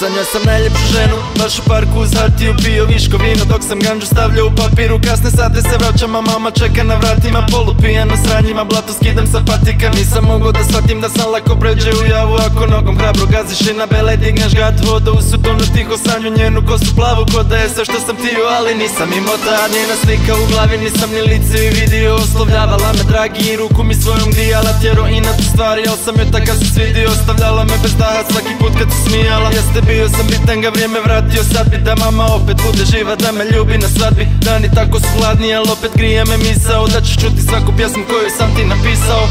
Sanjao sam najljepšu ženu, baš u parku uz Hatiju. Pio viško vino dok sam ganđu stavljao u papiru. Kasne sate se vraćam, a mama čeka na vratima. Polupijano s ranjima, blato skidam sa patika. Nisam mogao da shvatim da sam lako pređe u javu. Ako nogom hrabro gaziš i na bele digneš gat. Voda u sutonu tiho sanju njenu kosu plavu. Ko da je sve što sam tio, ali nisam imao ta njena slika u glavi. Nisam ni lice i vidio, oslovljavala me dragi i ruku mi svojom grijala. Tjero inat u stvari, al sam joj taka se svidio. Ostavljala me bez daha svaki put kad se smijala. Jeste bio sam bitan ga vrijeme vratio. Sad bi da mama opet bude živa, da me ljubi na svadbi. Dani tako su hladni, al opet grije me misao da ćeš čuti svaku pjesmu koju sam ti napisao.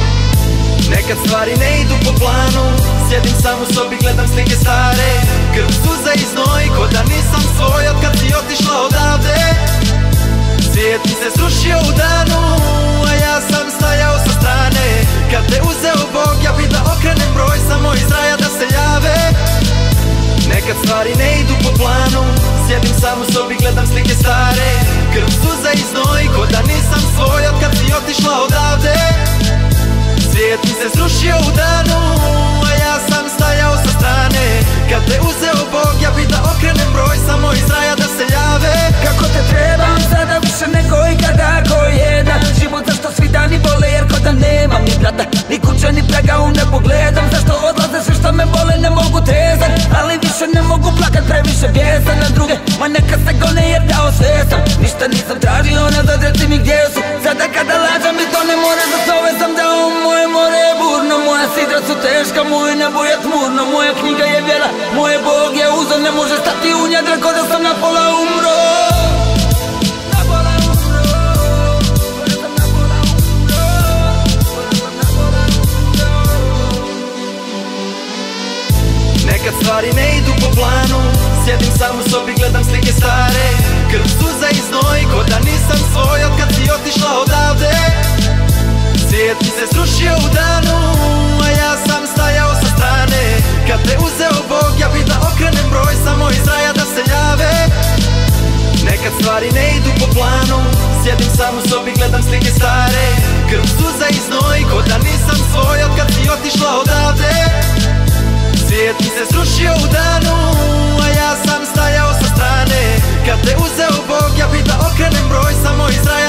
Nekad stvari ne idu po planu, sjedim sam u sobi, gledam slike stare. Krv, suza i znoj, ko da nisam svoj od kad si otišla odavde. Svijet mi se srušio u danu, a ja sam stajao sa strane. Kad te uzeo Bog, ja bi da okrenem broj samo iz raja da se jave. Nekad stvari ne idu po planu, sjedim sam u sobi, gledam slike stare. Krv, suza i znoj, ko da nisam svoj od kad si otišla odavde. Svijet mi se srušio u danu, a ja sam stajao sa strane. Kad te uzeo Bog, ja bi da okrenem broj samo iz raja da se jave. Kako te trebam sada više nego ikada, ko jedan život, zašto svi dani bole, jer ko da nemam ni brata, ni kuće, ni praga u nebo gledam. Zašto odlaze sve što me bole, ne mogu trezat, ali više ne mogu plakat, previše bijesan na druge. Ma neka se gone jer dao sve sam, ništa nisam tražio, nazad reci mi gdje su. Sada kada lađam i to ne more, za sve sam dao. Moje more je burno, moja sidra su teška, moje nebo je tmurno, moja knjiga je vjera, moje Bog je uzor, ne može stati u njedra ko da sam na pola umro. Nekad stvari ne idu po planu, sjedim sam u sobi, gledam slike stare. Krv, suza i znoj, ko da nisam svoj od kad si otišla odavde. Svijet mi se srušio u danu, a ja sam stajao sa strane. Kad te uzeo Bog, ja bi da okrenem broj samo iz raja da se jave. Nekad stvari ne idu po planu, sjedim sam u sobi, gledam slike stare. Krv, suza i znoj, ko da nisam svoj od kad si otišla odavde. Svijet mi se srušio u danu, a ja sam stajao sa strane. Kad te uzeo Bog, ja bi da okrenem broj samo iz raja